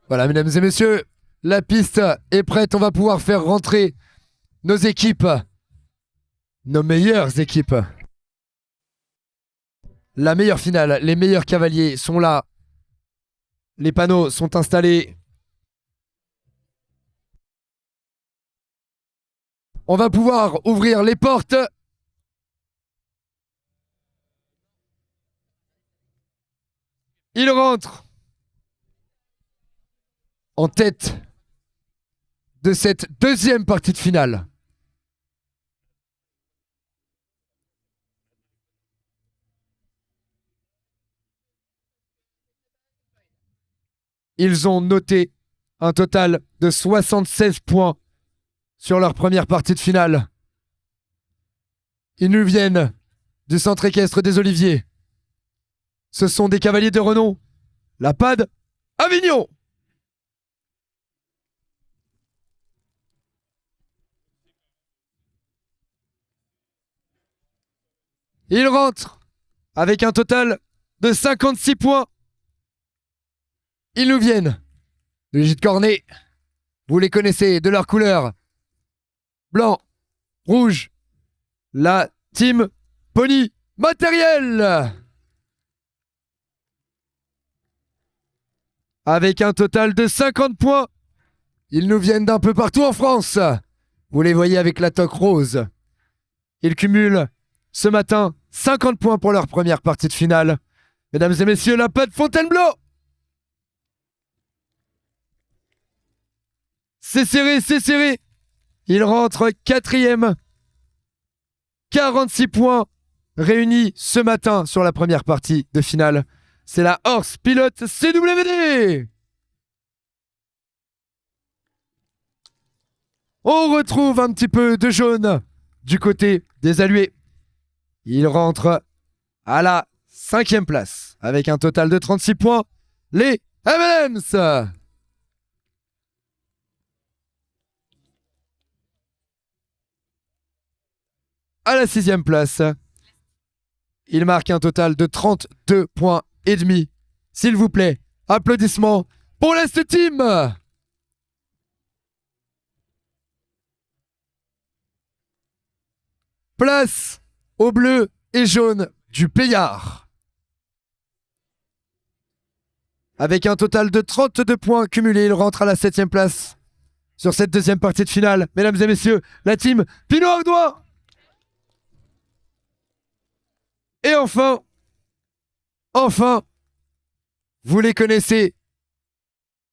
Voilà, mesdames et messieurs, la piste est prête. On va pouvoir faire rentrer nos équipes, nos meilleures équipes. La meilleure finale, les meilleurs cavaliers sont là. Les panneaux sont installés. On va pouvoir ouvrir les portes. Il rentre en tête de cette deuxième partie de finale. Ils ont noté un total de 76 points sur leur première partie de finale. Ils nous viennent du centre équestre des Oliviers. Ce sont des cavaliers de renom. La PAD Avignon. Ils rentrent avec un total de 56 points. Ils nous viennent de Gîte Cornet. Vous les connaissez de leur couleur. Blanc, rouge. La team Pony Matériel. Avec un total de 50 points. Ils nous viennent d'un peu partout en France. Vous les voyez avec la toque rose. Ils cumulent ce matin 50 points pour leur première partie de finale. Mesdames et messieurs, la PAD Fontainebleau. C'est serré, c'est serré. Il rentre quatrième. 46 points réunis ce matin sur la première partie de finale. C'est la Horse Pilote CWD. On retrouve un petit peu de jaune du côté des Alluets. Il rentre à la 5e place avec un total de 36 points. Les M&M's. À la 6e place, il marque un total de 32 points et demi. S'il vous plaît, applaudissements pour l'Est Team. Place au bleu et jaune du Payard. Avec un total de 32 points cumulés, il rentre à la 7e place sur cette deuxième partie de finale. Mesdames et messieurs, la team Pinot Ardois. Et enfin, vous les connaissez,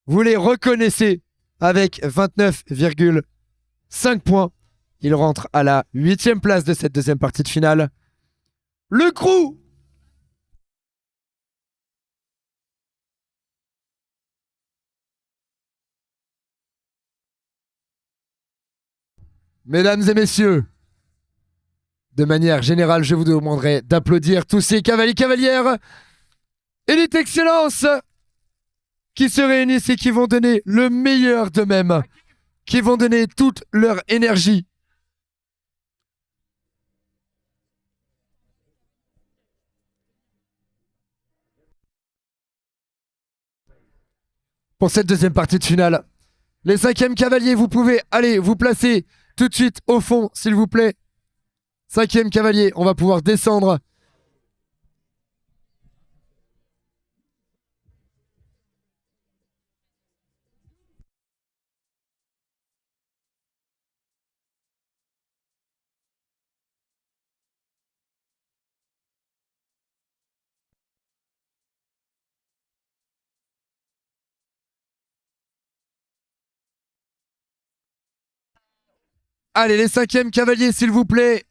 vous les reconnaissez avec 29,5 points. Il rentre à la 8e place de cette deuxième partie de finale. Le crew. Mesdames et messieurs, de manière générale, je vous demanderai d'applaudir tous ces cavaliers cavalières élite excellence qui se réunissent et qui vont donner le meilleur d'eux-mêmes, qui vont donner toute leur énergie. Pour cette deuxième partie de finale, les 5e cavaliers, vous pouvez aller vous placer tout de suite au fond, s'il vous plaît. 5e cavalier, on va pouvoir descendre. Allez, les 5e cavaliers, s'il vous plaît.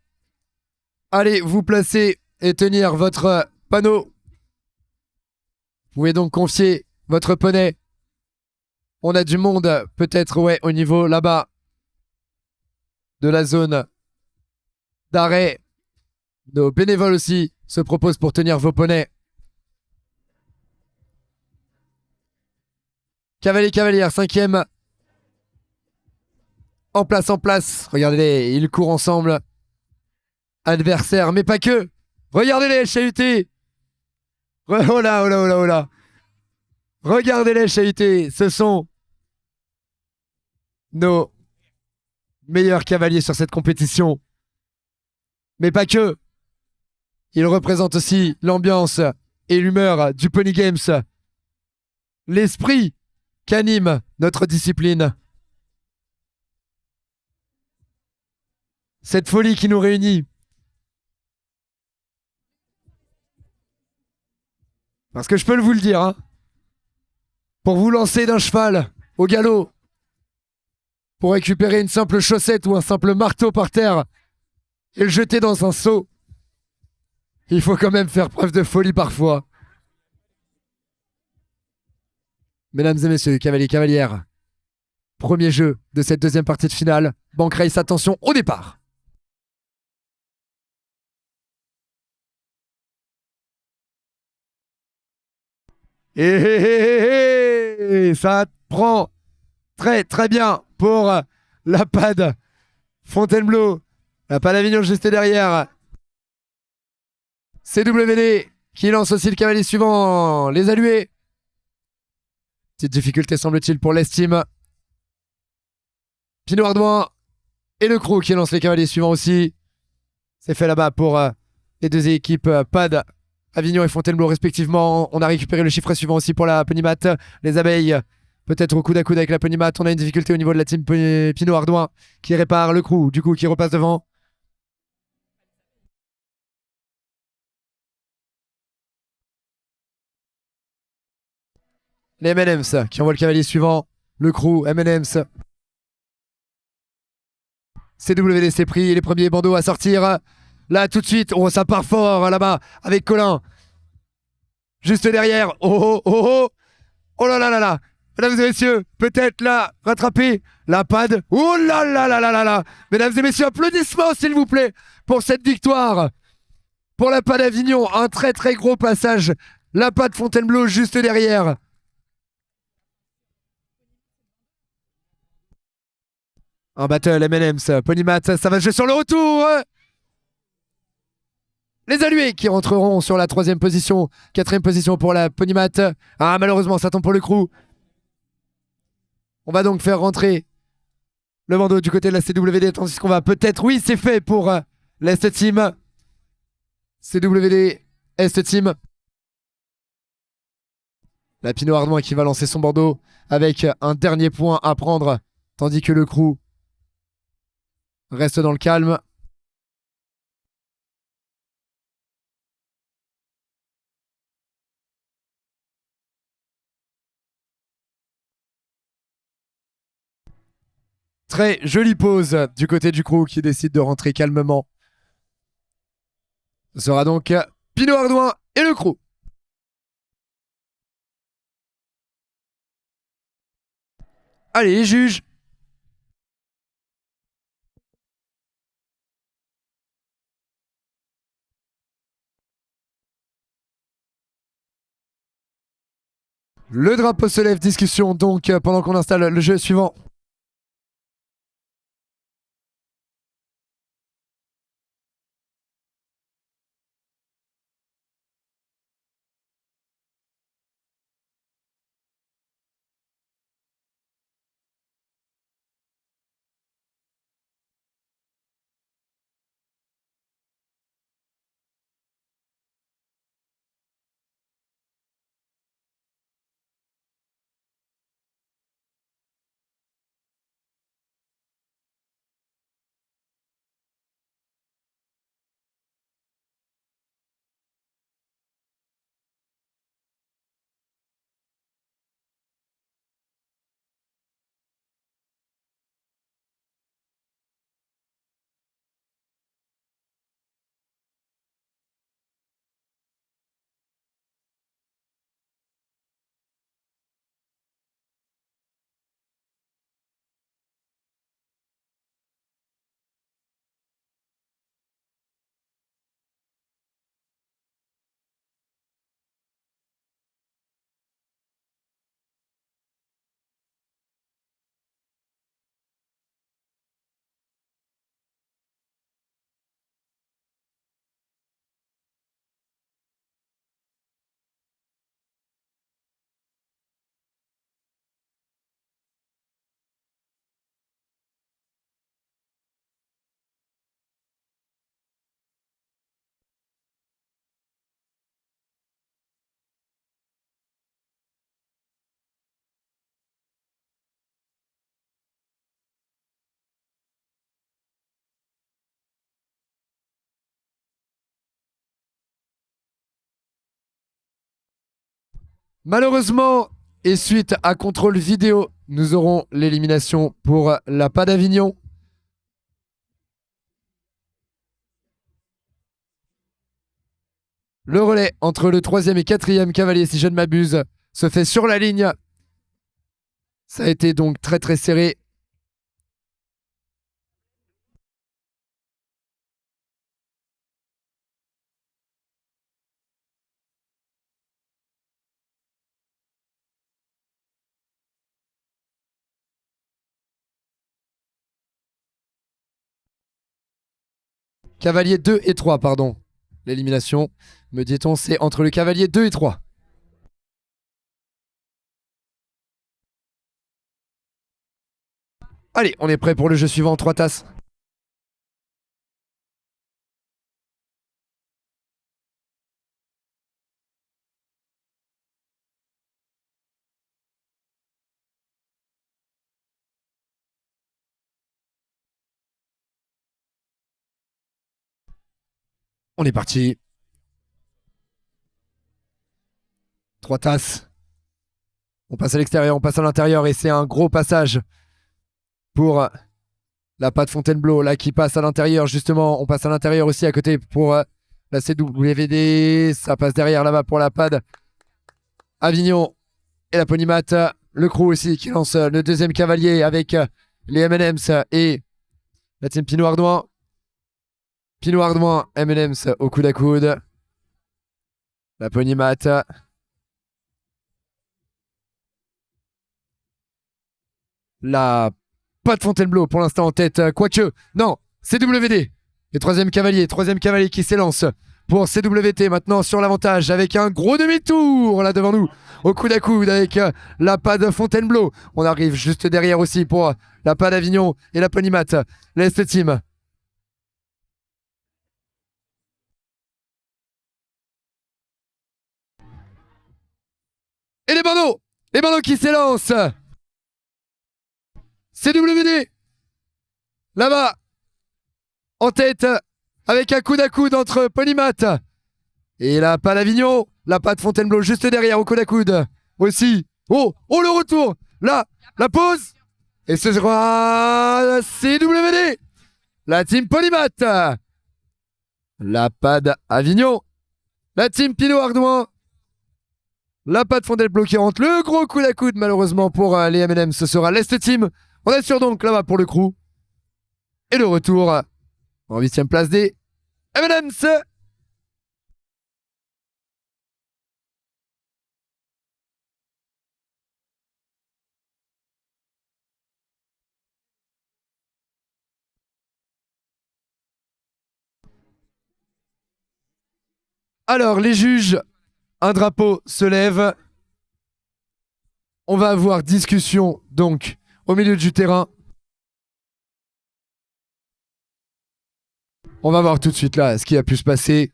Allez, vous placer et tenir votre panneau. Vous pouvez donc confier votre poney. On a du monde, peut-être, ouais, au niveau là-bas de la zone d'arrêt. Nos bénévoles aussi se proposent pour tenir vos poneys. Cavalier, cavalière, 5e. En place, en place. Regardez-les, ils courent ensemble. Adversaire, mais pas que. Regardez-les chahutés. Oh là, oh là, oh là, oh là. Regardez-les chahuter. Ce sont nos meilleurs cavaliers sur cette compétition. Mais pas que. Ils représentent aussi l'ambiance et l'humeur du Pony Games. L'esprit qu'anime notre discipline. Cette folie qui nous réunit. Parce que je peux vous le dire, hein, pour vous lancer d'un cheval au galop, pour récupérer une simple chaussette ou un simple marteau par terre et le jeter dans un seau, il faut quand même faire preuve de folie parfois. Mesdames et messieurs, cavaliers et cavalières, premier jeu de cette deuxième partie de finale. Bank Race, attention au départ. Et ça prend très très bien pour la pad Fontainebleau. La pad Avignon juste derrière. CWD qui lance aussi le cavalier suivant. Les allués. Petite difficulté semble-t-il pour l'estime. Pinot Ardouin et le crew qui lance les cavaliers suivants aussi. C'est fait là-bas pour les deux équipes PAD, Avignon et Fontainebleau respectivement. On a récupéré le chiffre suivant aussi pour la Ponymat. Les abeilles, peut-être au coude à coude avec la Ponymat. On a une difficulté au niveau de la team Pinot Ardouin qui répare le crew, du coup qui repasse devant. Les M&M's qui envoient le cavalier suivant. Le crew, M&M's. CWD s'est pris les premiers bandeaux à sortir. Là tout de suite, oh ça part fort là-bas avec Colin. Juste derrière. Oh oh oh oh. Oh là là là là. Mesdames et messieurs, peut-être là, rattraper la pad. Oh là là là là là là. Mesdames et messieurs, applaudissements s'il vous plaît pour cette victoire. Pour la pad Avignon, un très très gros passage. La pad Fontainebleau juste derrière. Un battle M&M's, Ponymat, ça va jouer sur le retour. Les allués qui rentreront sur la troisième position. Quatrième position pour la Ponymat. Ah malheureusement, ça tombe pour le crew. On va donc faire rentrer le bandeau du côté de la CWD, tandis qu'on va peut-être, oui, c'est fait pour l'Est Team. CWD, Est Team. La Pinot Ardouin qui va lancer son bandeau avec un dernier point à prendre, tandis que le crew reste dans le calme. Très jolie pause du côté du crew qui décide de rentrer calmement. Ce sera donc Pinot Ardouin et le crew. Allez, les juges. Le drapeau se lève, discussion donc pendant qu'on installe le jeu suivant. Malheureusement, et suite à contrôle vidéo, nous aurons l'élimination pour la pas d'Avignon. Le relais entre le 3e et 4e cavalier, si je ne m'abuse, se fait sur la ligne. Ça a été donc très très serré. Cavalier 2 et 3, pardon. L'élimination, me dit-on, c'est entre le cavalier 2 et 3. Allez, on est prêt pour le jeu suivant, 3 tasses. On est parti. 3 tasses. On passe à l'extérieur, on passe à l'intérieur et c'est un gros passage pour la patte Fontainebleau là qui passe à l'intérieur justement. On passe à l'intérieur aussi à côté pour la CWD. Ça passe derrière là-bas pour la pad Avignon et la Ponymat. Le crew aussi qui lance le deuxième cavalier avec les M&M's et la team Pinot Ardouin. Pinot Ardouin, M&M's au coude à coude. La Ponymat. La patte Fontainebleau pour l'instant en tête. Quoique, non, CWD. Et troisième cavalier qui s'élance pour CWT maintenant sur l'avantage avec un gros demi-tour là devant nous au coude à coude avec la patte Fontainebleau. On arrive juste derrière aussi pour la patte Avignon et la Ponymat. L'Est Team. Et les bandeaux qui s'élancent. CWD là-bas en tête avec un coude à coude entre Ponymat et la patte Avignon. La patte Fontainebleau juste derrière au coude à coude aussi. Oh, oh le retour. Là, la pause. Et ce sera CWD. La team Ponymat. La patte Avignon. La team Pinot Ardouin. La patte Fontainebleau qui rentre. Le gros coude à coude malheureusement pour les M&M. Ce sera l'Est Team. On assure donc là-bas pour le crew. Et le retour en 8ème place des M&M's. Alors, les juges, un drapeau se lève. On va avoir discussion, donc, au milieu du terrain. On va voir tout de suite là ce qui a pu se passer.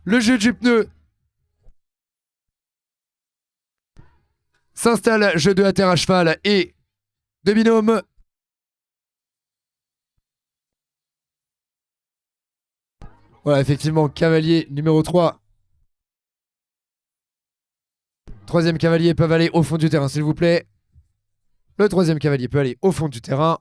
Le jeu du pneu s'installe, jeu de à terre à cheval et de binôme. Voilà, effectivement, cavalier numéro 3. Troisième cavalier peuvent aller au fond du terrain, s'il vous plaît. Le troisième cavalier peut aller au fond du terrain.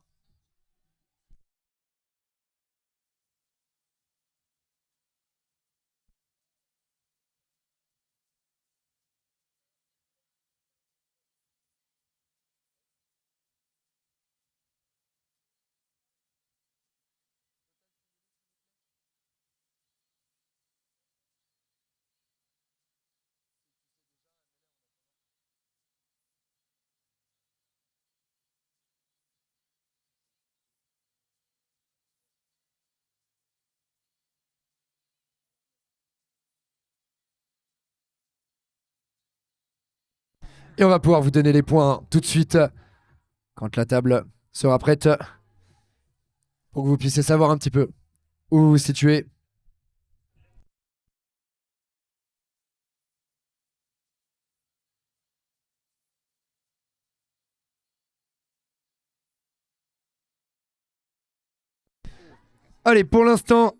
Et on va pouvoir vous donner les points tout de suite quand la table sera prête pour que vous puissiez savoir un petit peu où vous vous situez. Allez, pour l'instant,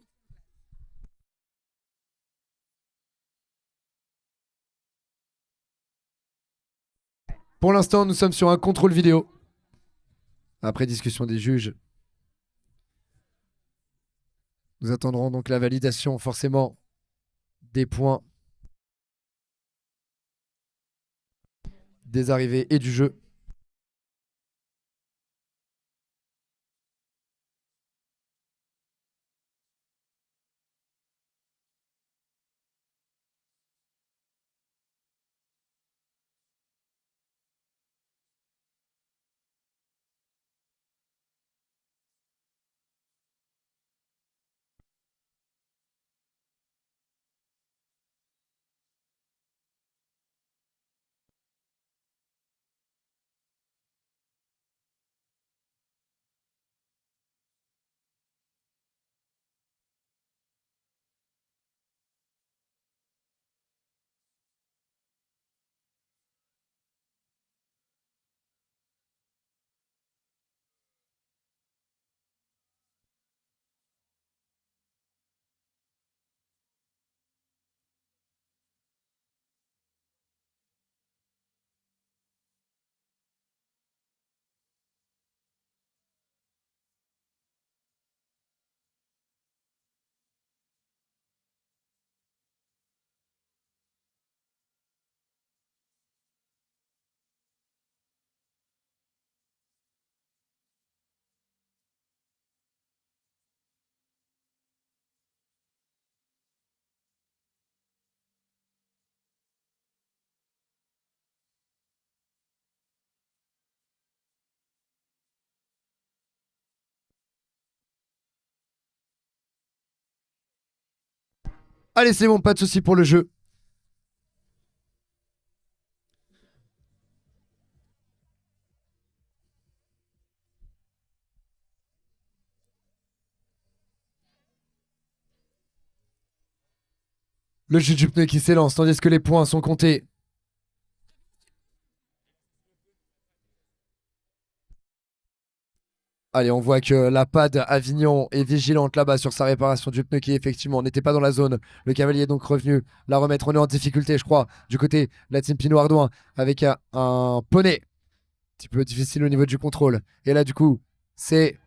nous sommes sur un contrôle vidéo. Après discussion des juges, nous attendrons donc la validation forcément des points, des arrivées et du jeu. Allez, c'est bon, pas de souci pour le jeu. Le jeu du pneu qui s'élance tandis que les points sont comptés. Allez, on voit que la PAD Avignon est vigilante là-bas sur sa réparation du pneu qui effectivement n'était pas dans la zone. Le cavalier est donc revenu la remettre. On est en difficulté, je crois, du côté de la team Pinot Ardouin avec un poney. Un petit peu difficile au niveau du contrôle. Et là, du coup, c'est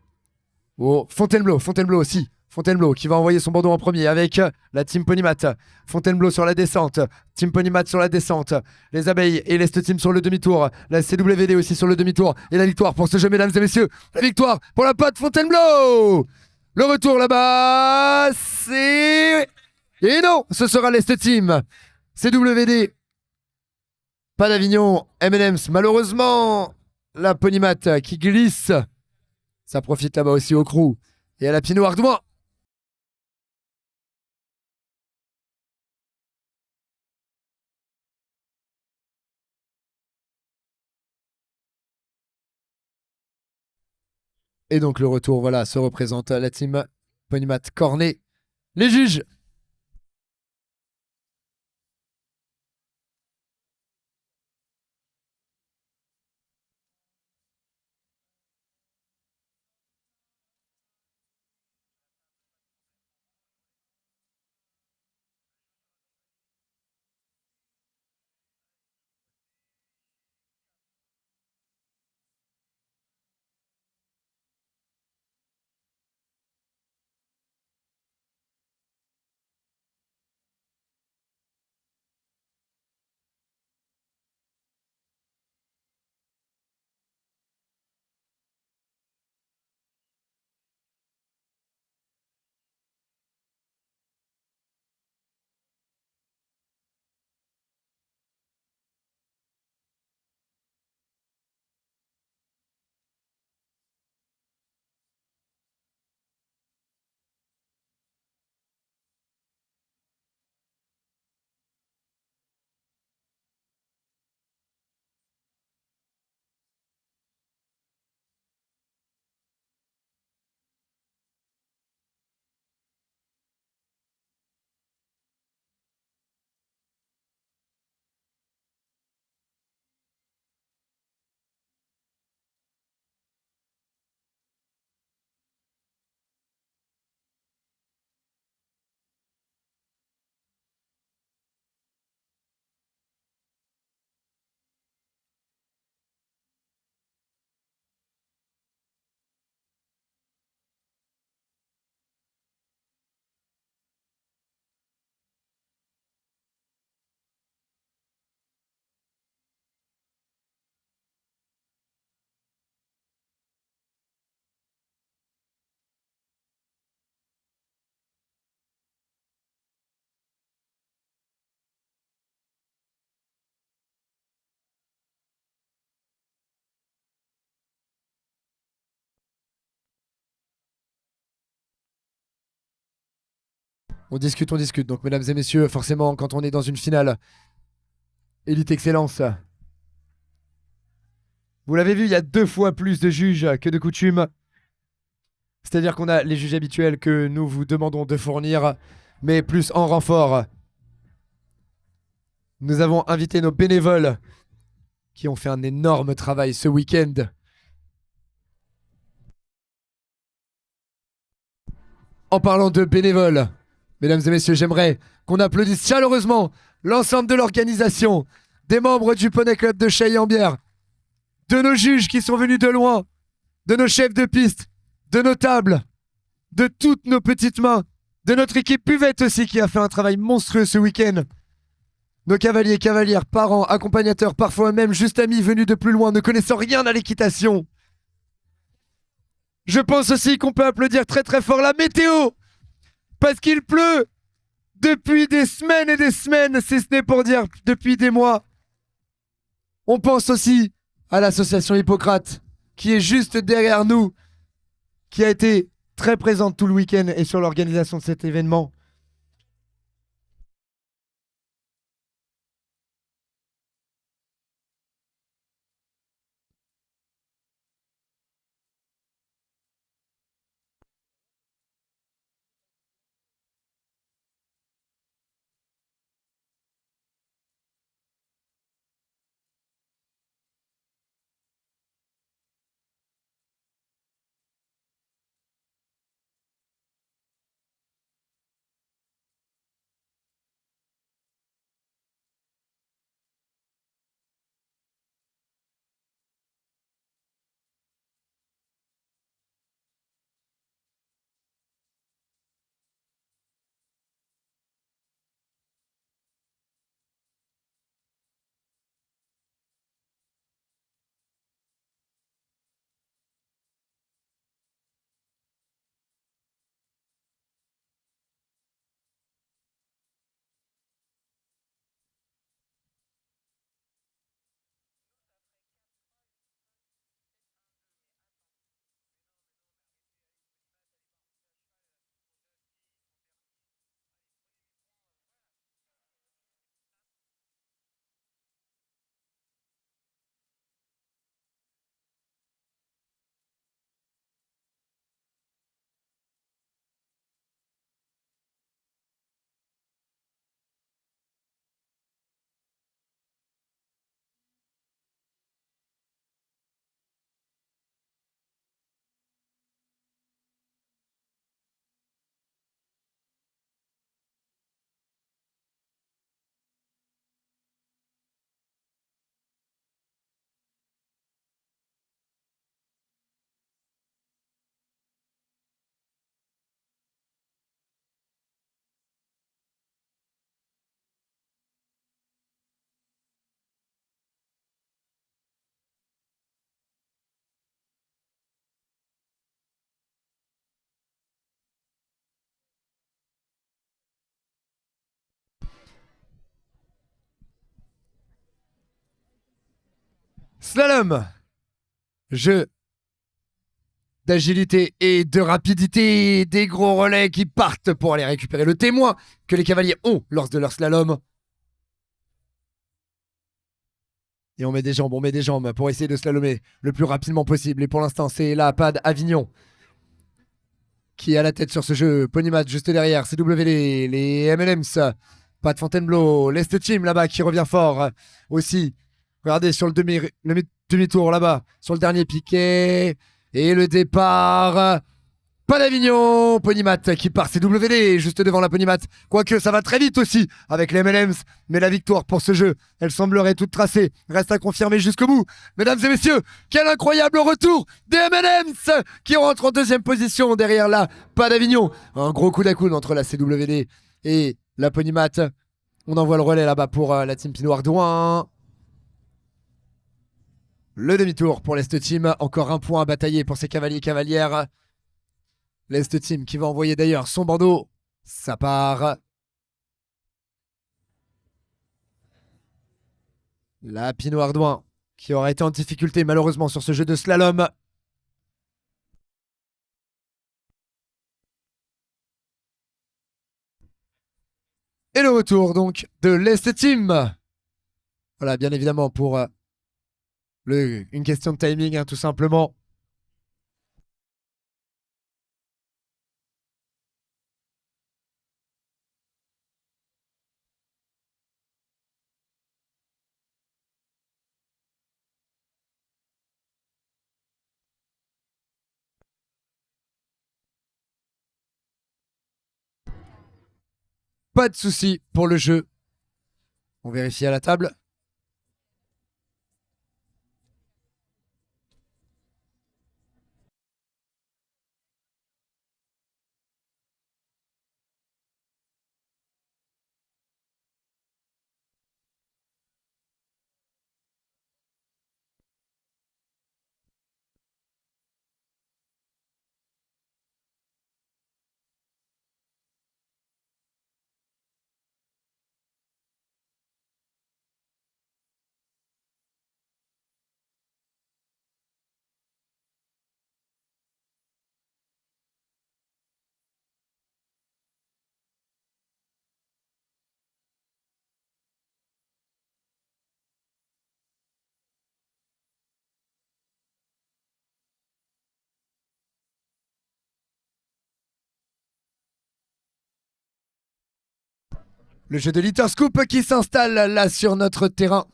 Fontainebleau aussi. Fontainebleau qui va envoyer son bandeau en premier avec la team Ponymat. Fontainebleau sur la descente. Team Ponymat sur la descente. Les abeilles et l'Est Team sur le demi-tour. La CWD aussi sur le demi-tour. Et la victoire pour ce jeu, mesdames et messieurs. La victoire pour la patte Fontainebleau. Le retour là-bas, c'est... Et non, ce sera l'Est Team. CWD. Pas d'Avignon. M&M's. Malheureusement, la Ponymat qui glisse. Ça profite là-bas aussi au crew. Et à la Pinot Ardouin. Et donc le retour, voilà, se représente la team Ponymat Cornet. Les juges. On discute, on discute. Donc, mesdames et messieurs, forcément, quand on est dans une finale Élite Excellence, vous l'avez vu, il y a 2 fois plus de juges que de coutume. C'est-à-dire qu'on a les juges habituels que nous vous demandons de fournir, mais plus en renfort. Nous avons invité nos bénévoles qui ont fait un énorme travail ce week-end. En parlant de bénévoles, mesdames et messieurs, j'aimerais qu'on applaudisse chaleureusement l'ensemble de l'organisation, des membres du Poney Club de Chailly-en-Bière, de nos juges qui sont venus de loin, de nos chefs de piste, de nos tables, de toutes nos petites mains, de notre équipe Buvette aussi qui a fait un travail monstrueux ce week-end. Nos cavaliers, cavalières, parents, accompagnateurs, parfois même juste amis venus de plus loin, ne connaissant rien à l'équitation. Je pense aussi qu'on peut applaudir très très fort la météo, parce qu'il pleut depuis des semaines et des semaines, si ce n'est pour dire depuis des mois. On pense aussi à l'association Hippocrate, qui est juste derrière nous, qui a été très présente tout le week-end et sur l'organisation de cet événement. Slalom, jeu d'agilité et de rapidité, des gros relais qui partent pour aller récupérer le témoin que les cavaliers ont lors de leur slalom. Et on met des jambes pour essayer de slalomer le plus rapidement possible. Et pour l'instant, c'est la PAD Avignon qui est à la tête sur ce jeu. Ponymat juste derrière, CWD, les M&M's, Pat Fontainebleau, l'Est Team là-bas qui revient fort aussi. Regardez sur le demi-tour là-bas, sur le dernier piquet. Et le départ. Pas d'Avignon, Ponymat qui part, c'est WD juste devant la Ponymat. Quoique ça va très vite aussi avec les M&M's. Mais la victoire pour ce jeu, elle semblerait toute tracée. Reste à confirmer jusqu'au bout. Mesdames et messieurs, quel incroyable retour des M&M's qui rentrent en 2e position derrière la Pas d'Avignon. Un gros coup d'à-coude entre la CWD et la Ponymat. On envoie le relais là-bas pour la team Pinot Ardouin. Le demi-tour pour l'Est Team. Encore un point à batailler pour ces cavaliers et cavalières. L'Est Team qui va envoyer d'ailleurs son bandeau. Ça part. La Pinot Ardouin qui aura été en difficulté malheureusement sur ce jeu de slalom. Et le retour donc de l'Est Team. Voilà, bien évidemment pour une question de timing, hein, tout simplement. Pas de souci pour le jeu. On vérifie à la table. Le jeu de Litter Scoop qui s'installe là sur notre terrain.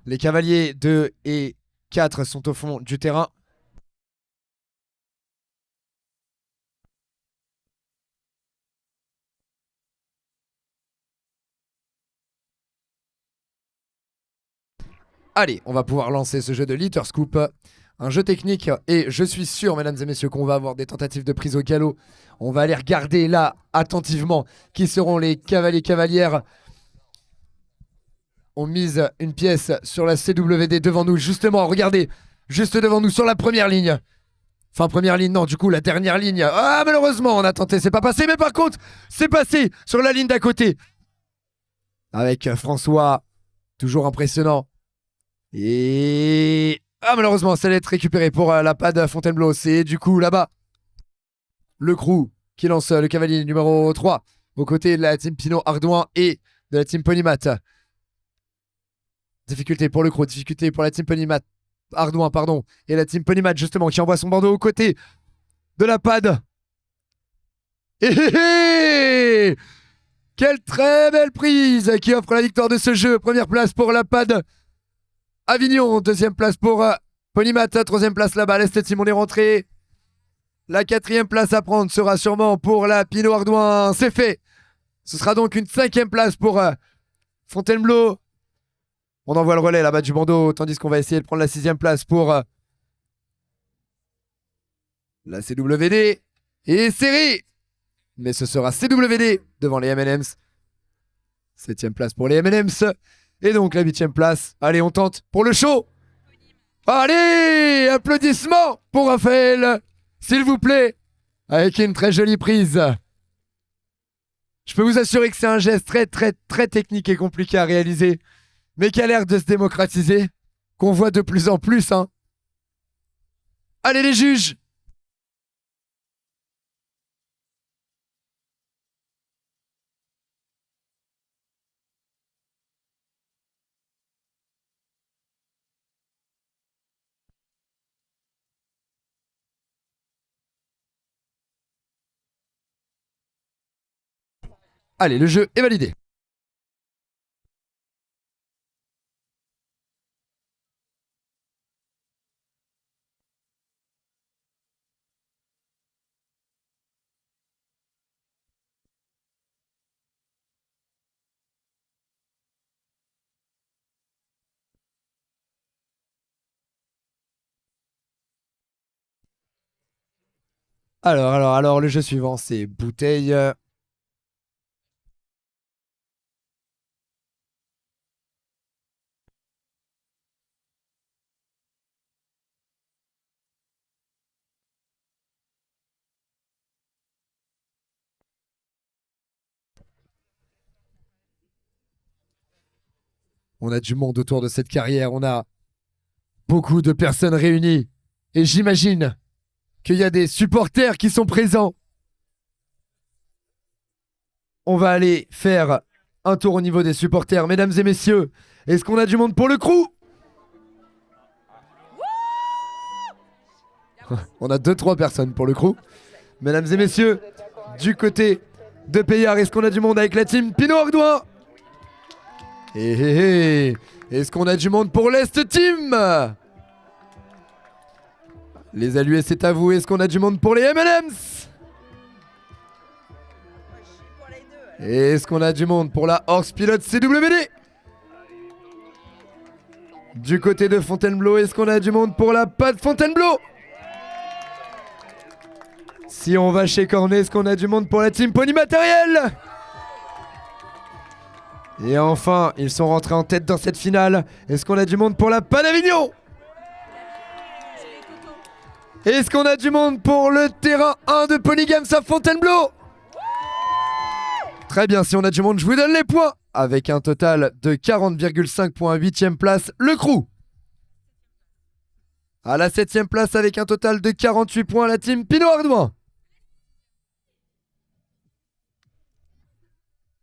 Les cavaliers 2 et 4 sont au fond du terrain. Allez, on va pouvoir lancer ce jeu de Litter Scoop. Un jeu technique et je suis sûr, mesdames et messieurs, qu'on va avoir des tentatives de prise au galop. On va aller regarder là, attentivement, qui seront les cavaliers cavalières. On mise une pièce sur la CWD devant nous, justement, regardez, juste devant nous, sur la première ligne. Enfin, première ligne, non, du coup, la dernière ligne. Ah, malheureusement, on a tenté, c'est pas passé, mais par contre, c'est passé sur la ligne d'à côté. Avec François, toujours impressionnant. Et... Ah, malheureusement, ça allait être récupéré pour la pad Fontainebleau. C'est du coup là-bas, le crew qui lance le cavalier numéro 3 aux côtés de la team Pinot Ardouin et de la team Ponymat. Difficulté pour le crew, difficulté pour la team Ponymat. Ardouin, pardon. Et la team Ponymat, justement, qui envoie son bandeau aux côtés de la pad. Et quelle très belle prise qui offre la victoire de ce jeu. Première place pour la pad Avignon, deuxième place pour Ponymat, troisième place là-bas. L'Est Team, on est rentré. La quatrième place à prendre sera sûrement pour la Pinot Ardouin. C'est fait. Ce sera donc une cinquième place pour Fontainebleau. On envoie le relais là-bas du bandeau, tandis qu'on va essayer de prendre la sixième place pour la CWD. Et série. Mais ce sera CWD devant les M&M's. Septième place pour les M&M's. Et donc la huitième place. Allez, on tente pour le show. Allez, applaudissements pour Raphaël, s'il vous plaît, avec une très jolie prise. Je peux vous assurer que c'est un geste très très très technique et compliqué à réaliser, mais qui a l'air de se démocratiser, qu'on voit de plus en plus, hein. Allez les juges. Allez, le jeu est validé. Alors, le jeu suivant, c'est bouteille. On a du monde autour de cette carrière, on a beaucoup de personnes réunies. Et j'imagine qu'il y a des supporters qui sont présents. On va aller faire un tour au niveau des supporters. Mesdames et messieurs, est-ce qu'on a du monde pour le crew? On a 2-3 personnes pour le crew. Mesdames et messieurs, du côté de Payard, est-ce qu'on a du monde avec la team Pinot Ardouin? Est-ce qu'on a du monde pour l'Est Team? Les Aluets, c'est à vous. Est-ce qu'on a du monde pour les M&M's? Est-ce qu'on a du monde pour la Horse Pilote CWD? Du côté de Fontainebleau, est-ce qu'on a du monde pour la Pâte Fontainebleau? Si on va chez Cornet, est-ce qu'on a du monde pour la team Pony Matériel? Et enfin, ils sont rentrés en tête dans cette finale. Est-ce qu'on a du monde pour la Pâte d'Avignon? Est-ce qu'on a du monde pour le terrain 1 de Ponygames à Fontainebleau? Très bien, si on a du monde, je vous donne les points. Avec un total de 40,5 points, 8ème place, le crew. À la 7ème place, avec un total de 48 points, la team Pinot Ardouin.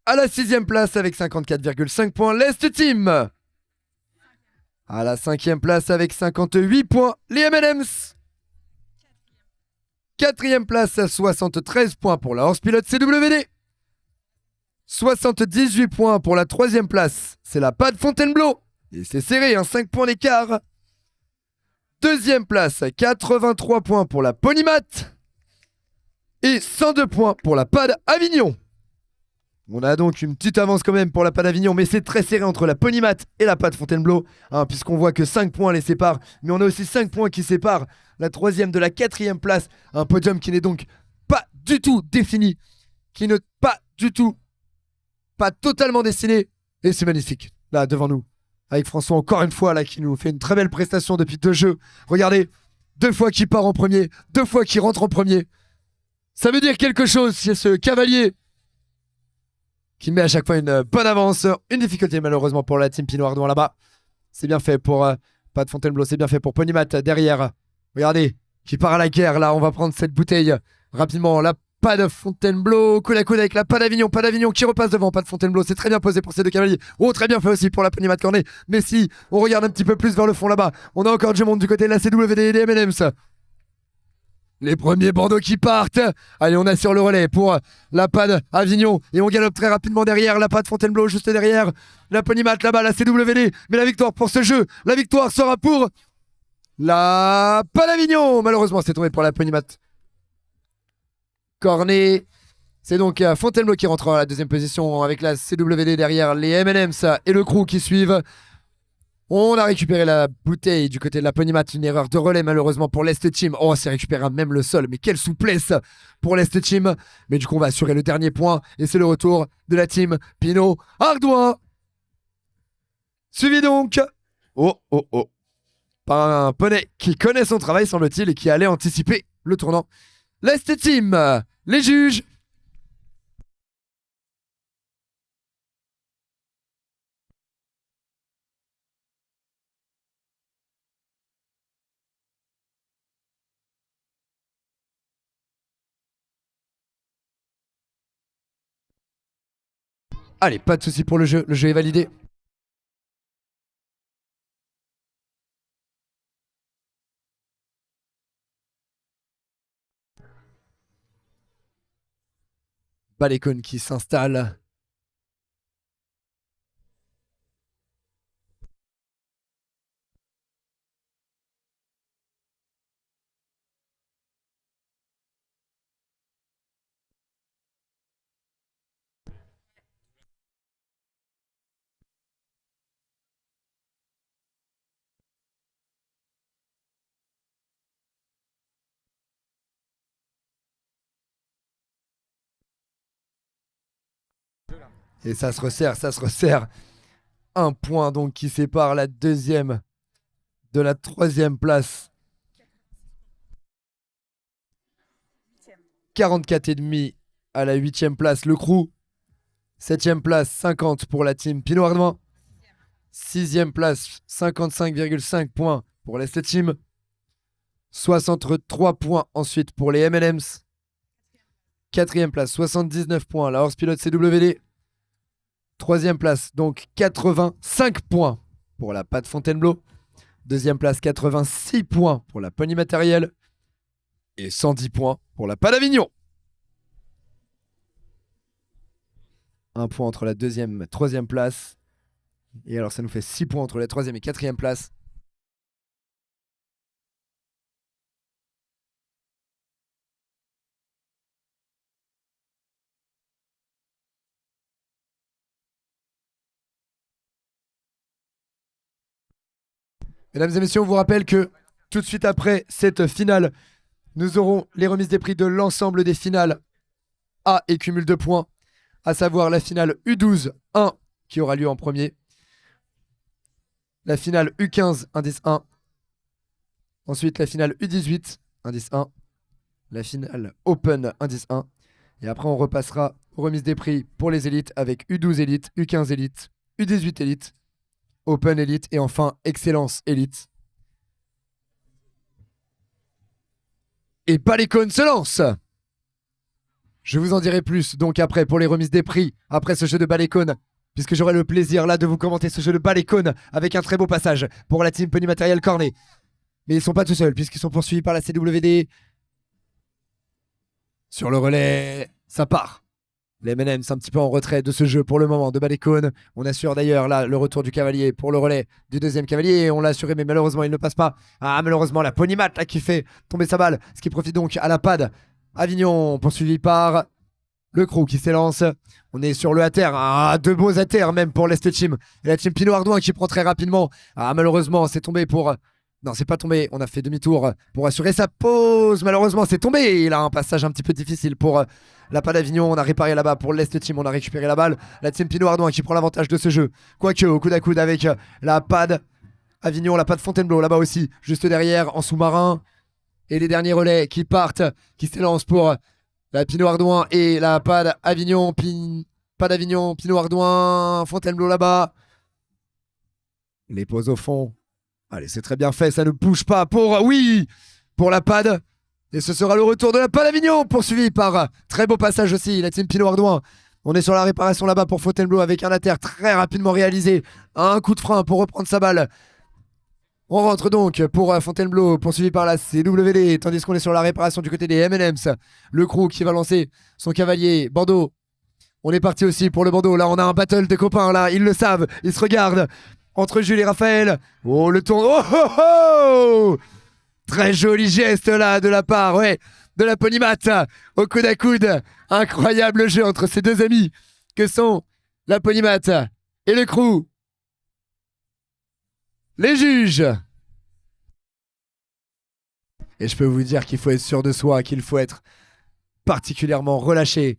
À la 6ème place, avec 54,5 points, l'Est Team. À la 5ème place, avec 58 points, les M&M's. 4ème place, à 73 points pour la Horse Pilote CWD. 78 points pour la 3ème place, c'est la Pâte Fontainebleau. Et c'est serré, 5 points d'écart. 2ème place, 83 points pour la Ponymat. Et 102 points pour la Pâte Avignon. On a donc une petite avance quand même pour la Pâte Avignon, mais c'est très serré entre la Ponymat et la Pâte Fontainebleau, puisqu'on voit que 5 points les séparent, mais on a aussi 5 points qui séparent la 3ème de la 4ème place. Un podium qui n'est donc pas du tout défini, qui n'est pas totalement dessiné, et c'est magnifique, là devant nous, avec François encore une fois là qui nous fait une très belle prestation depuis 2 jeux. Regardez, 2 fois qu'il part en premier, 2 fois qu'il rentre en premier. Ça veut dire quelque chose chez ce cavalier qui met à chaque fois une bonne avance. Une difficulté malheureusement pour la team Pinot Ardouin là-bas. C'est bien fait pour Pâte Fontainebleau, c'est bien fait pour Ponymat derrière. Regardez, qui part à la guerre là, on va prendre cette bouteille rapidement. La Pâte Fontainebleau, coude à coude avec la Pâte d'Avignon. Pâte d'Avignon qui repasse devant Pâte Fontainebleau. C'est très bien posé pour ces deux cavaliers. Oh, très bien fait aussi pour la Ponymat Cornet. Mais si on regarde un petit peu plus vers le fond là-bas, on a encore du monde du côté de la CWD et des M&M's. Les premiers bandeaux qui partent. Allez, on assure le relais pour la Pâte Avignon. Et on galope très rapidement derrière. La Pâte Fontainebleau juste derrière. La Ponymat là-bas, la CWD. Mais la victoire pour ce jeu, la victoire sera pour la Pâte Avignon. Malheureusement, c'est tombé pour la Ponymat Cornet. C'est donc Fontainebleau qui rentre à la 2ème position avec la CWD derrière, les M&M's et le crew qui suivent. On a récupéré la bouteille du côté de la Ponymat, une erreur de relais malheureusement pour l'Est Team. Oh, c'est récupéré même le sol, mais quelle souplesse pour l'Est Team. Mais du coup, on va assurer le dernier point et c'est le retour de la team Pinot Ardouin. Suivi donc par un poney qui connaît son travail, semble-t-il, et qui allait anticiper le tournant. L'Est Team, les juges. Allez, pas de souci pour le jeu est validé. Balécone qui s'installe. Et ça se resserre. Un point donc qui sépare la 2ème de la 3ème place. 44,5 à la 8ème place, le crew. 7ème place, 50 pour la team Pinot Ardouin. 6ème place, 55,5 points pour l'Est Team. 63 points ensuite pour les M&M's. 4e place, 79 points. La Horse Pilote CWD. 3e place, donc 85 points pour la Pâte Fontainebleau. 2e place, 86 points pour la Pony Matériel. Et 110 points pour la Pâte d'Avignon. Un point entre la 2e et 3e place. Et alors, ça nous fait 6 points entre la 3e et 4e place. Mesdames et messieurs, on vous rappelle que tout de suite après cette finale, nous aurons les remises des prix de l'ensemble des finales A et cumul de points, à savoir la finale U12-1 qui aura lieu en premier, la finale U15 indice 1, ensuite la finale U18 indice 1, la finale Open indice 1, et après on repassera aux remises des prix pour les élites avec U12 élite, U15 élite, U18 élite, Open élite et enfin Excellence élite. Et Palécone se lance. Je vous en dirai plus donc après pour les remises des prix, après ce jeu de Palécone, puisque j'aurai le plaisir là de vous commenter ce jeu de Palécone avec un très beau passage pour la team Pony Matériel Cornet. Mais ils sont pas tout seuls puisqu'ils sont poursuivis par la CWD. Sur le relais, ça part. Les M&M's un petit peu en retrait de ce jeu pour le moment de Palécone. On assure d'ailleurs là le retour du cavalier pour le relais du 2e cavalier. On l'a assuré mais malheureusement il ne passe pas. Ah malheureusement la Pony Mat là qui fait tomber sa balle. Ce qui profite donc à la PAD Avignon poursuivi par le crew qui s'élance. On est sur le ATR. Ah, deux beaux ATR même pour l'Est Team. Et la team Pinot Ardouin qui prend très rapidement. Ah malheureusement c'est tombé pour... Non, c'est pas tombé. On a fait demi-tour pour assurer sa pause. Malheureusement, c'est tombé. Il a un passage un petit peu difficile pour la PAD Avignon. On a réparé là-bas pour l'Est Team. On a récupéré la balle. La team Pinot Ardouin qui prend l'avantage de ce jeu. Quoique, au coude à coude avec la PAD Avignon, la PAD Fontainebleau là-bas aussi. Juste derrière, en sous-marin. Et les derniers relais qui partent, qui s'élancent pour la Pinot Ardouin et la PAD Avignon. PAD Avignon, Pinot Ardouin, Fontainebleau là-bas. Les pauses au fond. Allez, c'est très bien fait, ça ne bouge pas pour, oui, pour la PAD. Et ce sera le retour de la PAD Avignon, poursuivi par très beau passage aussi, la team Pinot Ardouin. On est sur la réparation là-bas pour Fontainebleau avec un ATR très rapidement réalisé. Un coup de frein pour reprendre sa balle. On rentre donc pour Fontainebleau, poursuivi par la CWD, tandis qu'on est sur la réparation du côté des M&M's. Le crew qui va lancer son cavalier, Bordeaux. On est parti aussi pour le Bordeaux. Là, on a un battle de copains, là, ils le savent, ils se regardent. Entre Jules et Raphaël. Oh, le tour. Oh, oh, oh. Très joli geste là de la part, ouais, de la Ponymat au coude à coude. Incroyable jeu entre ces deux amis que sont la Ponymat et le crew. Les juges. Et je peux vous dire qu'il faut être sûr de soi, qu'il faut être particulièrement relâché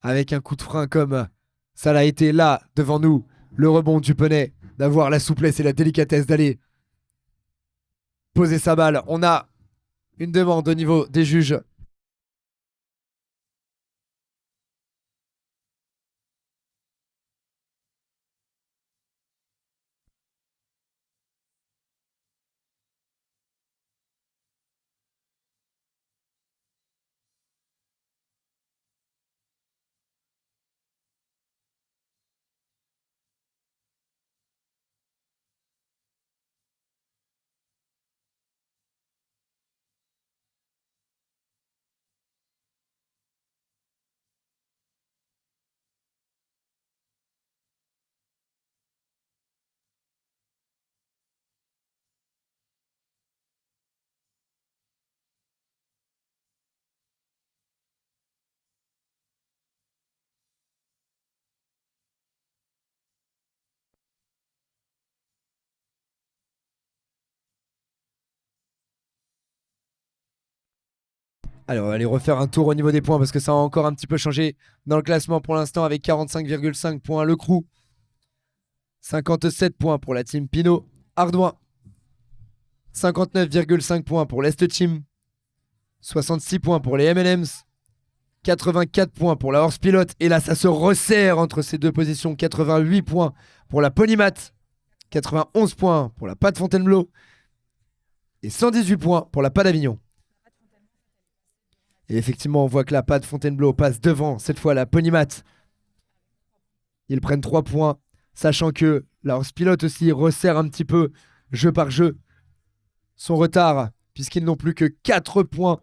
avec un coup de frein comme ça l'a été là devant nous. Le rebond du poney, d'avoir la souplesse et la délicatesse d'aller poser sa balle. On a une demande au niveau des juges. Allez, on va aller refaire un tour au niveau des points parce que ça a encore un petit peu changé dans le classement pour l'instant avec 45,5 points le crew. 57 points pour la team Pinot Ardouin. 59,5 points pour l'Est Team. 66 points pour les M&M's. 84 points pour la Horse Pilote. Et là, ça se resserre entre ces deux positions. 88 points pour la Ponymat. 91 points pour la PAD Fontainebleau. Et 118 points pour la PAD Avignon. Et effectivement, on voit que la patte Fontainebleau passe devant, cette fois la Ponymat. Ils prennent 3 points, sachant que leur pilote aussi resserre un petit peu, jeu par jeu, son retard, puisqu'ils n'ont plus que 4 points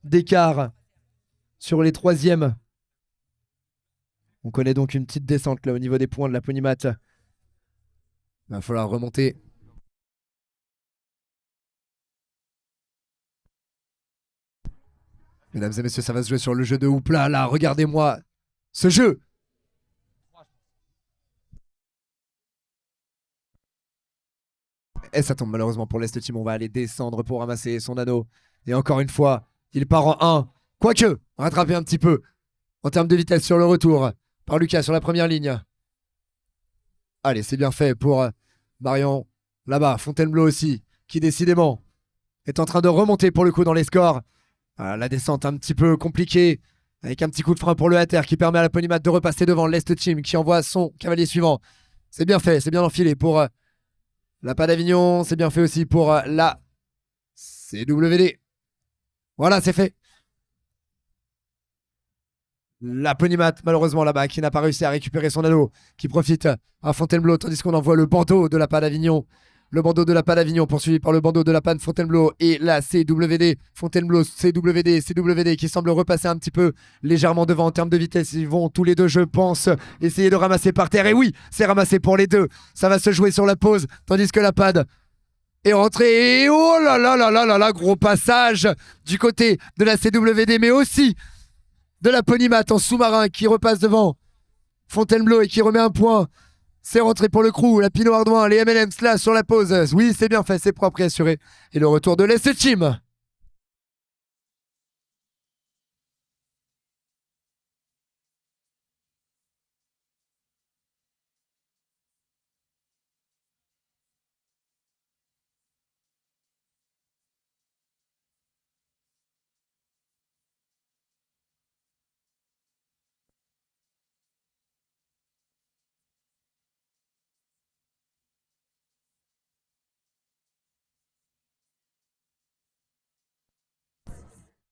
d'écart sur les troisièmes. On connaît donc une petite descente là au niveau des points de la Ponymat. Il va falloir remonter. Mesdames et messieurs, ça va se jouer sur le jeu de Houpla. Là, regardez-moi ce jeu. Et ça tombe malheureusement pour l'Est Team. On va aller descendre pour ramasser son anneau. Et encore une fois, il part en 1. Quoique, rattraper un petit peu en termes de vitesse sur le retour par Lucas sur la première ligne. Allez, c'est bien fait pour Marion. Là-bas, Fontainebleau aussi, qui décidément est en train de remonter pour le coup dans les scores. La descente un petit peu compliquée, avec un petit coup de frein pour le Hatter qui permet à la Ponymat de repasser devant l'Est Team qui envoie son cavalier suivant. C'est bien fait, c'est bien enfilé pour la PAD d'Avignon. C'est bien fait aussi pour la CWD. Voilà, c'est fait. La Ponymat, malheureusement là-bas, qui n'a pas réussi à récupérer son anneau, qui profite à Fontainebleau, tandis qu'on envoie le bandeau de la PAD d'Avignon. Le bandeau de la PAD d'Avignon poursuivi par le bandeau de la PAD Fontainebleau et la CWD. Fontainebleau, CWD qui semble repasser un petit peu légèrement devant en termes de vitesse. Ils vont tous les deux, je pense, essayer de ramasser par terre. Et oui, c'est ramassé pour les deux. Ça va se jouer sur la pause, tandis que la PAD est rentrée. Et oh là là là là là là, gros passage du côté de la CWD, mais aussi de la Ponymat en sous-marin qui repasse devant Fontainebleau et qui remet un point. C'est rentré pour le crew, la Pinot Ardouin, les M&M's là sur la pause. Oui, c'est bien fait, c'est propre et assuré. Et le retour de l'Est Team.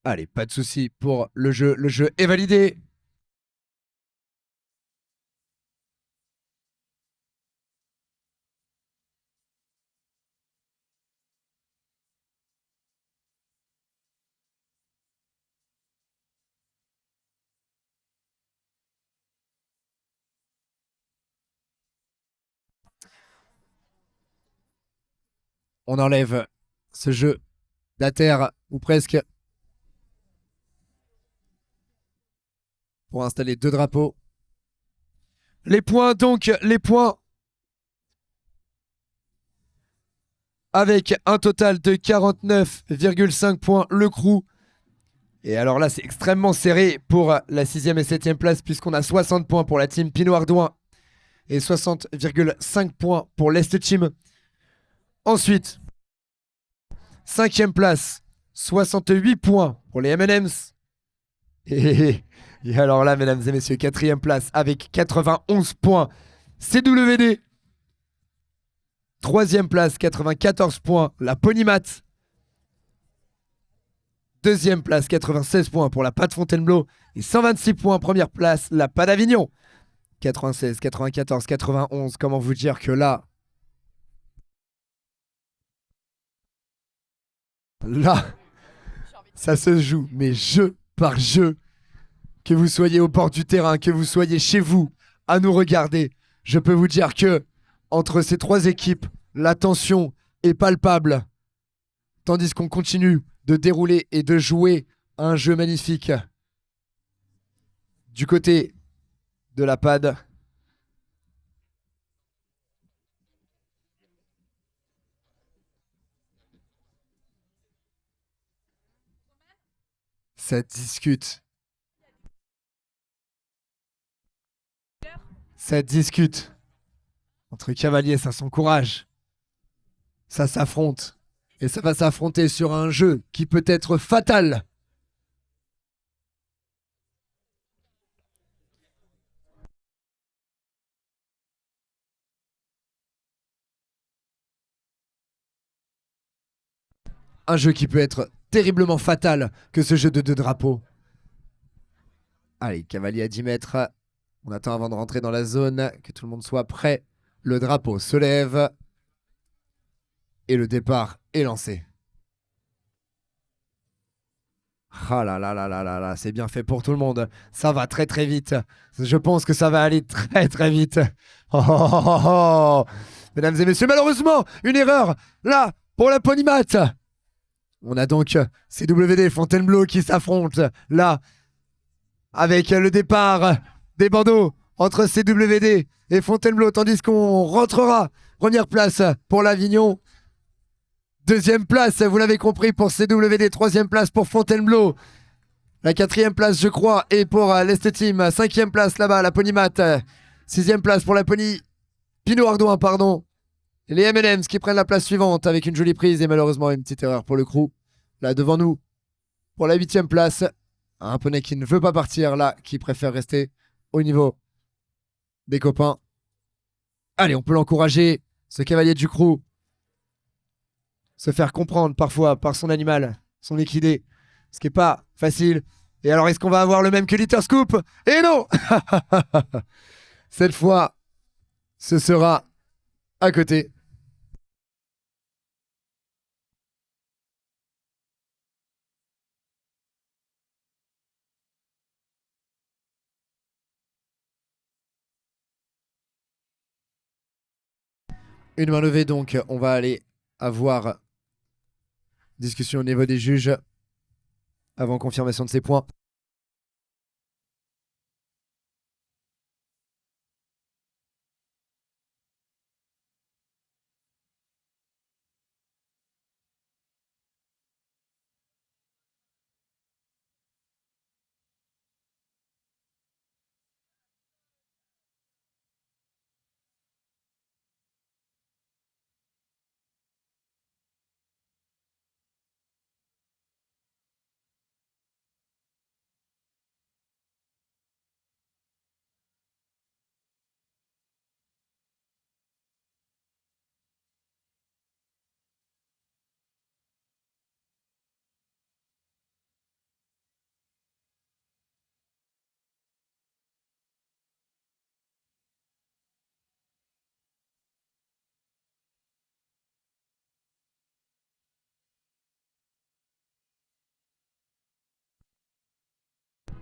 Allez, pas de souci pour le jeu. Le jeu est validé. On enlève ce jeu la terre, ou presque, pour installer 2 drapeaux. Les points donc, les points. Avec un total de 49,5 points le crew. Et alors là, c'est extrêmement serré pour la 6e et 7e place, puisqu'on a 60 points pour la team Pinot Ardouin et 60,5 points pour l'Est Team. Ensuite, 5e place, 68 points pour les M&M's. Et alors là, mesdames et messieurs, 4e place avec 91 points, CWD. 3e place, 94 points, la Ponymat. 2e place, 96 points pour la PAD Fontainebleau. Et 126 points, première place, la PAD d'Avignon. 96, 94, 91. Comment vous dire que là, ça se joue, mais jeu par jeu. Que vous soyez au bord du terrain, que vous soyez chez vous, à nous regarder, je peux vous dire que entre ces 3 équipes, la tension est palpable. Tandis qu'on continue de dérouler et de jouer un jeu magnifique. Du côté de la PAD, ça discute. Ça discute. Entre cavaliers, ça s'encourage. Ça s'affronte. Et ça va s'affronter sur un jeu qui peut être fatal. Un jeu qui peut être terriblement fatal que ce jeu de 2 drapeaux. Allez, cavalier à 10 mètres. On attend avant de rentrer dans la zone, que tout le monde soit prêt. Le drapeau se lève. Et le départ est lancé. Ah là là là là là là, c'est bien fait pour tout le monde. Ça va très très vite. Je pense que ça va aller très très vite. Oh, oh, oh, oh, oh. Mesdames et messieurs, malheureusement, une erreur là pour la Ponymat. On a donc CWD Fontainebleau qui s'affrontent là avec le départ des bandeaux entre CWD et Fontainebleau, tandis qu'on rentrera. Première place pour l'Avignon. Deuxième place, vous l'avez compris, pour CWD. Troisième place pour Fontainebleau. La quatrième place, je crois, est pour l'Est Team. Cinquième place là-bas, la Ponymat. Sixième place pour la Pony Pinot Ardouin, pardon. Et les M&M's qui prennent la place suivante avec une jolie prise et malheureusement une petite erreur pour le crew. Là devant nous, pour la huitième place, un poney qui ne veut pas partir là, qui préfère rester au niveau des copains. Allez, on peut l'encourager, ce cavalier du crew. Se faire comprendre parfois par son animal, son équidé, ce qui n'est pas facile. Et alors, est-ce qu'on va avoir le même que Litter Scoop? Et non. Cette fois, ce sera à côté. Une main levée, donc, on va aller avoir discussion au niveau des juges avant confirmation de ces points.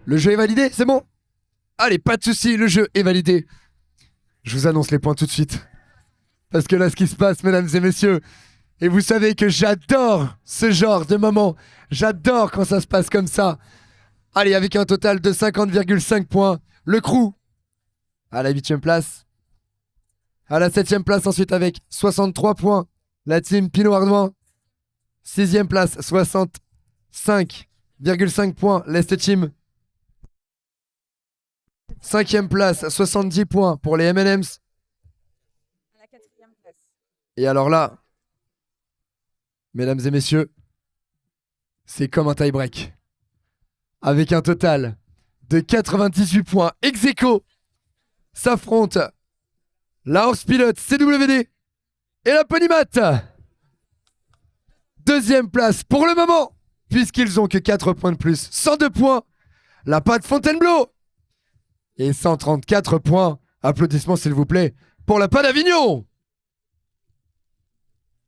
Le jeu est validé, c'est bon? Allez, pas de souci, le jeu est validé. Je vous annonce les points tout de suite. Parce que là, ce qui se passe, mesdames et messieurs, et vous savez que j'adore ce genre de moment. J'adore quand ça se passe comme ça. Allez, avec un total de 50,5 points, le crew à la 8e place. À la 7e place ensuite avec 63 points, la team Pinot Ardouin. 6e place, 65,5 points, l'Est Team. 5e place, 70 points pour les M&M's. Et alors là, mesdames et messieurs, c'est comme un tie-break. Avec un total de 98 points ex aequo, s'affrontent la Horse Pilote CWD et la Ponymat. Deuxième place pour le moment, puisqu'ils ont que 4 points de plus. 102 points, la patte Fontainebleau. Et 134 points, applaudissements s'il vous plaît, pour la patte d'Avignon.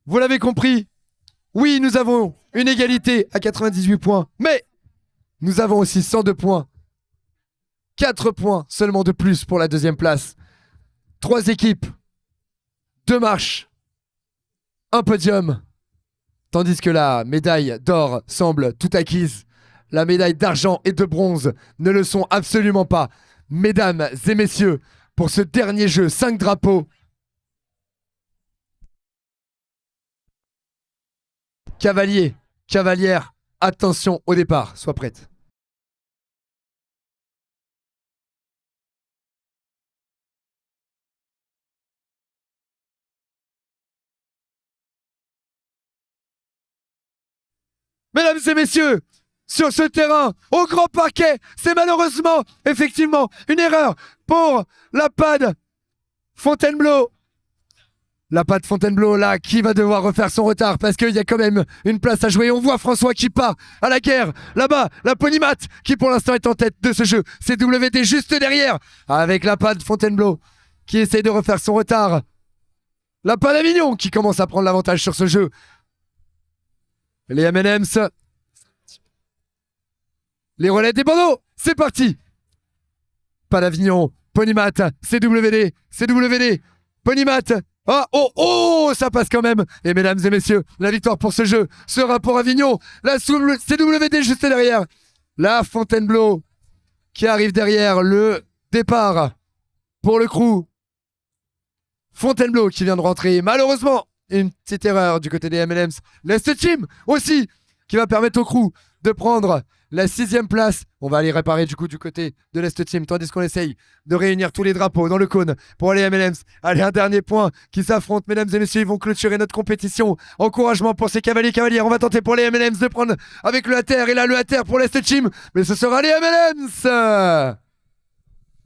Vous l'avez compris, oui, nous avons une égalité à 98 points, mais nous avons aussi 102 points. 4 points seulement de plus pour la deuxième place. 3 équipes, 2 marches, un podium. Tandis que la médaille d'or semble tout acquise. La médaille d'argent et de bronze ne le sont absolument pas. Mesdames et messieurs, pour ce dernier jeu, 5 drapeaux. Cavalier, cavalière, attention au départ, sois prête. Mesdames et messieurs, sur ce terrain, au grand parquet, c'est malheureusement, effectivement, une erreur pour la PAD Fontainebleau. La patte Fontainebleau, là, qui va devoir refaire son retard parce qu'il y a quand même une place à jouer. On voit François qui part à la guerre. Là-bas, la Ponymat qui pour l'instant est en tête de ce jeu. C'est WD juste derrière avec la patte Fontainebleau qui essaye de refaire son retard. La patte d'Avignon qui commence à prendre l'avantage sur ce jeu. Les M&M's. Les relais des bandeaux. C'est parti. Pas d'Avignon. Ponymat. CWD. CWD. Ponymat. Ah, oh, oh, ça passe quand même. Et mesdames et messieurs, la victoire pour ce jeu sera pour Avignon. La CWD juste derrière. La Fontainebleau qui arrive derrière le départ pour le crew. Fontainebleau qui vient de rentrer. Malheureusement, une petite erreur du côté des M&M's. L'Est Team aussi qui va permettre au crew de prendre la 6e place. On va aller réparer du coup du côté de l'Est Team tandis qu'on essaye de réunir tous les drapeaux dans le cône pour les M&M's. Allez, un dernier point qui s'affronte, mesdames et messieurs, ils vont clôturer notre compétition. Encouragement pour ces cavaliers-cavalières. On va tenter pour les M&M's de prendre avec le ATR et là le ATR pour l'Est Team. Mais ce sera les M&M's.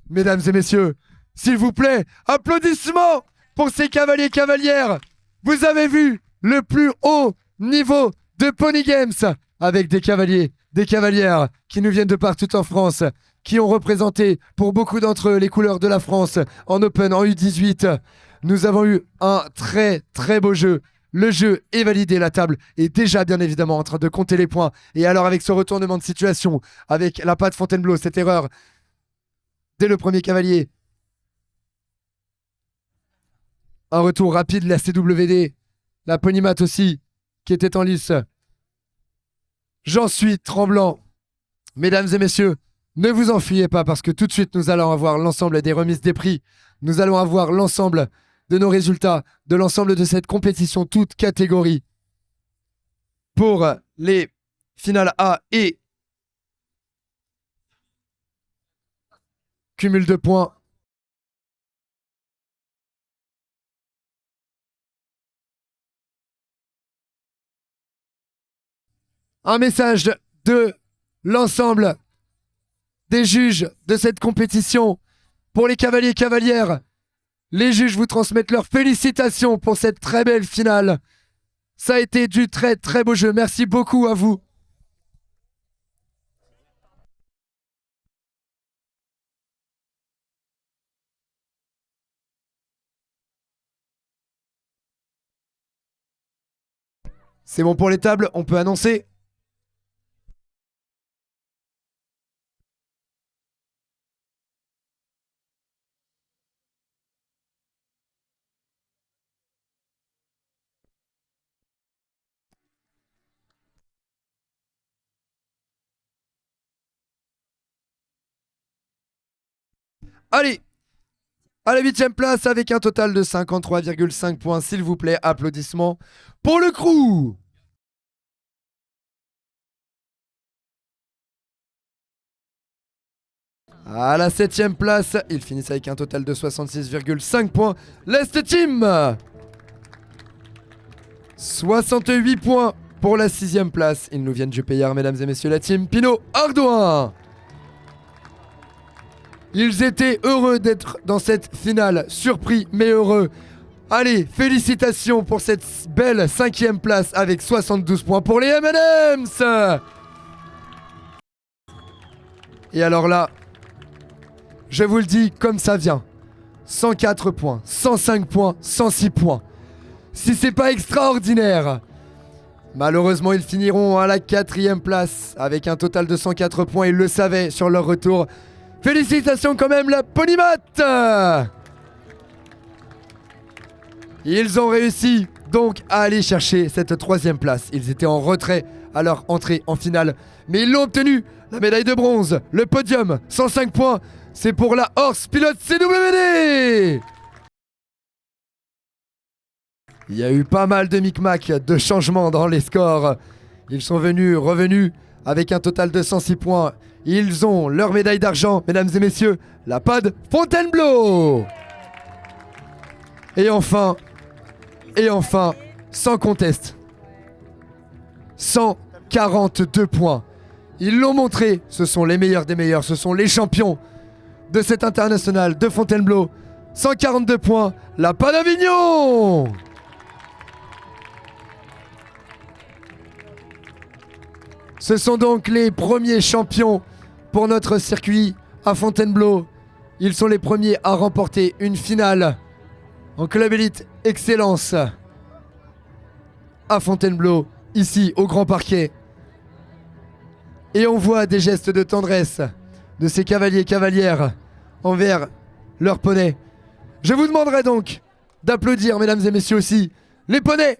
Mesdames et messieurs, s'il vous plaît, applaudissements pour ces cavaliers-cavalières. Vous avez vu le plus haut niveau de Pony Games avec des cavaliers, des cavalières qui nous viennent de partout en France, qui ont représenté pour beaucoup d'entre eux les couleurs de la France en Open, en U18. Nous avons eu un très très beau jeu. Le jeu est validé, la table est déjà bien évidemment en train de compter les points. Et alors avec ce retournement de situation, avec la patte Fontainebleau, cette erreur dès le premier cavalier. Un retour rapide, la CWD, la Ponymat aussi, qui était en lice. J'en suis tremblant. Mesdames et messieurs, ne vous enfuyez pas parce que tout de suite, nous allons avoir l'ensemble des remises des prix. Nous allons avoir l'ensemble de nos résultats, de l'ensemble de cette compétition, toute catégorie. Pour les finales A et cumul de points. Un message de l'ensemble des juges de cette compétition pour les cavaliers et cavalières. Les juges vous transmettent leurs félicitations pour cette très belle finale. Ça a été du très très beau jeu. Merci beaucoup à vous. C'est bon pour les tables, on peut annoncer. Allez, à la 8e place avec un total de 53,5 points, s'il vous plaît, applaudissements pour le crew. À la 7e place, ils finissent avec un total de 66,5 points. L'Est Team 68 points pour la 6e place. Ils nous viennent du Payard, mesdames et messieurs, la team Pinot Ardouin. Ils étaient heureux d'être dans cette finale, surpris mais heureux. Allez, félicitations pour cette belle 5e place avec 72 points pour les M&M's. Et alors là, je vous le dis comme ça vient. 104 points, 105 points, 106 points. Si c'est pas extraordinaire. Malheureusement, ils finiront à la 4e place avec un total de 104 points. Ils le savaient sur leur retour. Félicitations quand même, la Ponymat. Ils ont réussi donc à aller chercher cette 3e place. Ils étaient en retrait à leur entrée en finale. Mais ils l'ont obtenu. La médaille de bronze, le podium, 105 points. C'est pour la Horse Pilote CWD. Il y a eu pas mal de micmac, de changements dans les scores. Ils sont revenus avec un total de 106 points. Ils ont leur médaille d'argent, mesdames et messieurs, la PAD Fontainebleau. Et enfin, sans conteste, 142 points. Ils l'ont montré, ce sont les meilleurs des meilleurs, ce sont les champions de cet international de Fontainebleau. 142 points, la Panne Avignon. Ce sont donc les premiers champions pour notre circuit à Fontainebleau. Ils sont les premiers à remporter une finale en Club Elite Excellence à Fontainebleau, ici au Grand Parquet. Et on voit des gestes de tendresse de ces cavaliers et cavalières envers leurs poneys. Je vous demanderai donc d'applaudir, mesdames et messieurs aussi, les poneys,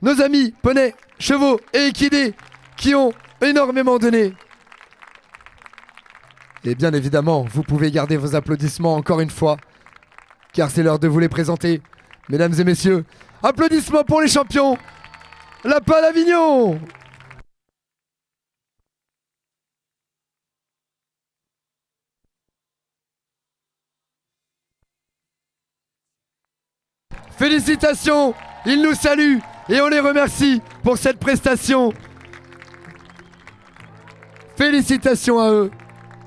nos amis poneys, chevaux et équidés qui ont énormément donné. Et bien évidemment, vous pouvez garder vos applaudissements encore une fois, car c'est l'heure de vous les présenter. Mesdames et messieurs, applaudissements pour les champions, la Panne Avignon. Félicitations, ils nous saluent et on les remercie pour cette prestation. Félicitations à eux.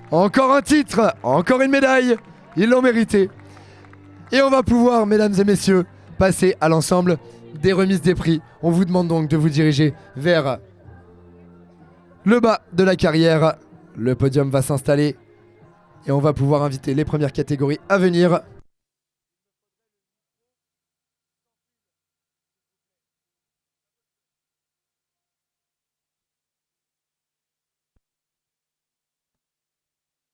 Encore un titre, encore une médaille, ils l'ont mérité. Et on va pouvoir, mesdames et messieurs, passer à l'ensemble des remises des prix. On vous demande donc de vous diriger vers le bas de la carrière. Le podium va s'installer et on va pouvoir inviter les premières catégories à venir.